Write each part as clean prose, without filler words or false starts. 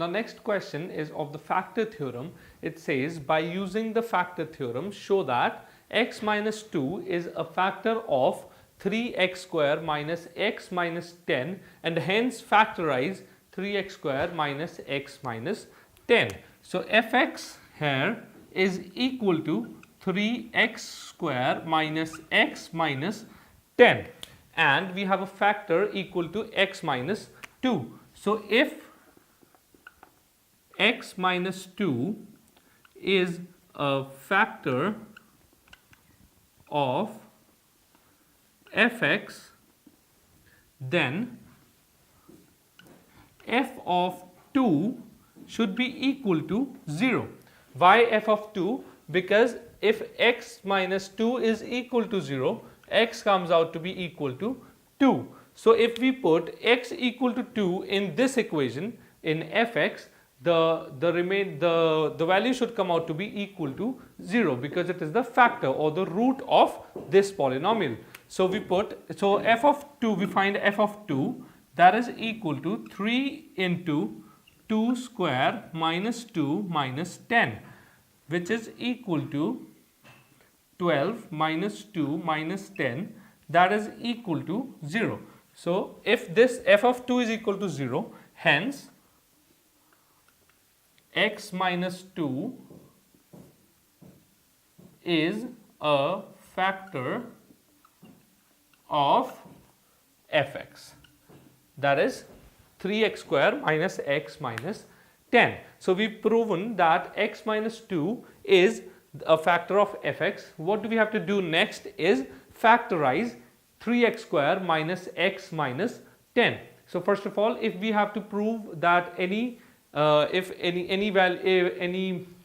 Now next question is of the factor theorem. It says by using the factor theorem show that x minus 2 is a factor of 3x square minus x minus 10 and hence factorize 3x square minus x minus 10. So fx here is equal to 3x square minus x minus 10 and we have a factor equal to x minus 2. So if x minus 2 is a factor of fx, then f of 2 should be equal to 0. Why f of 2? Because if x minus 2 is equal to 0, x comes out to be equal to 2. So if we put x equal to 2 in this equation in fx, the value should come out to be equal to 0 because it is the factor or the root of this polynomial. So we put, so f of 2, we find f of 2 that is equal to 3 into 2 square minus 2 minus 10, which is equal to 12 minus 2 minus 10, that is equal to 0. So if this f of 2 is equal to 0, hence x minus 2 is a factor of fx, that is 3x square minus x minus 10. So we've proven that x minus 2 is a factor of fx. What do we have to do next is factorize 3x square minus x minus 10. So first of all, if we have to prove that any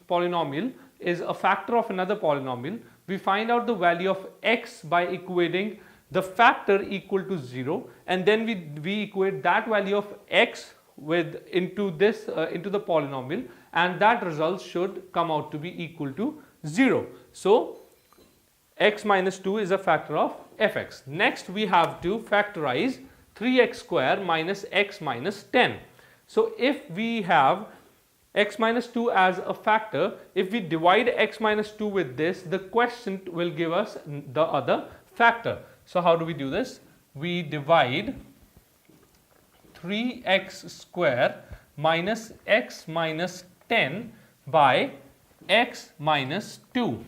polynomial is a factor of another polynomial, we find out the value of x by equating the factor equal to 0 and then we equate that value of x into the polynomial and that result should come out to be equal to 0. So x minus 2 is a factor of fx. Next we have to factorize 3x square minus x minus 10. So if we have x minus 2 as a factor, if we divide x minus 2 with this, the quotient will give us the other factor. So how do we do this? We divide 3x square minus x minus 10 by x minus 2.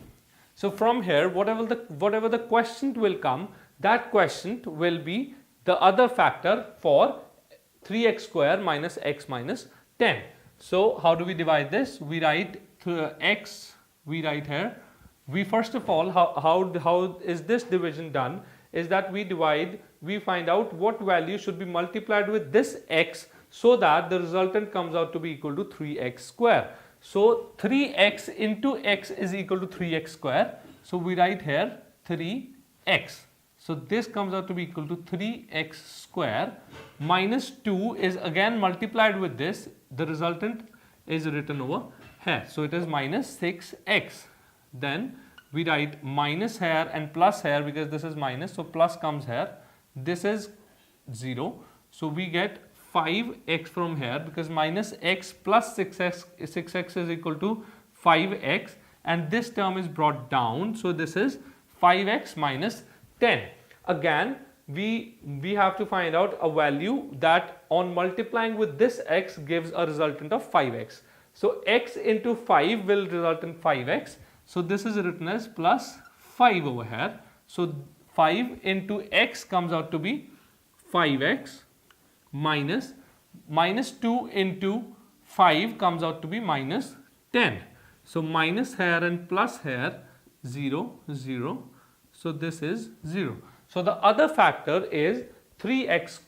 So from here, whatever the quotient will come, that quotient will be the other factor for 3x square minus x minus 10. So how do we divide this? We write x, we write here. We first of all, how is this division done? Is that we divide, we find out what value should be multiplied with this x so that the resultant comes out to be equal to 3x square. So 3x into x is equal to 3x square. So we write here 3x. So this comes out to be equal to 3x square minus 2 is again multiplied with this. The resultant is written over here. So it is minus 6x. Then we write minus here and plus here because this is minus. So plus comes here. This is 0. So we get 5x from here because minus x plus 6x is equal to 5x and this term is brought down. So this is 5x minus 10. Again, we have to find out a value that on multiplying with this x gives a resultant of 5x. So x into 5 will result in 5x. So this is written as plus 5 over here. So 5 into x comes out to be 5x minus 2 into 5 comes out to be minus 10. So minus here and plus here 0, 0. So this is 0. So the other factor is 3x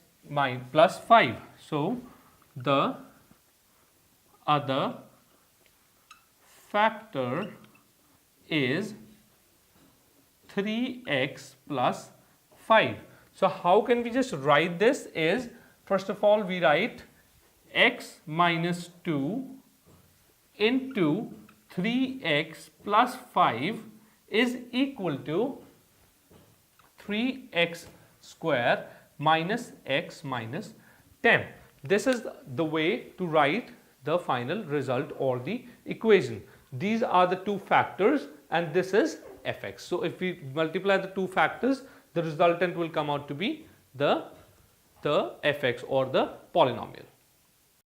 plus 5. So the other factor is 3x plus 5. So how can we just write this is, first of all we write x minus 2 into 3x plus 5 is equal to 3x square minus x minus 10. This is the way to write the final result or the equation. These are the two factors and this is fx. So if we multiply the two factors, the resultant will come out to be the fx or the polynomial.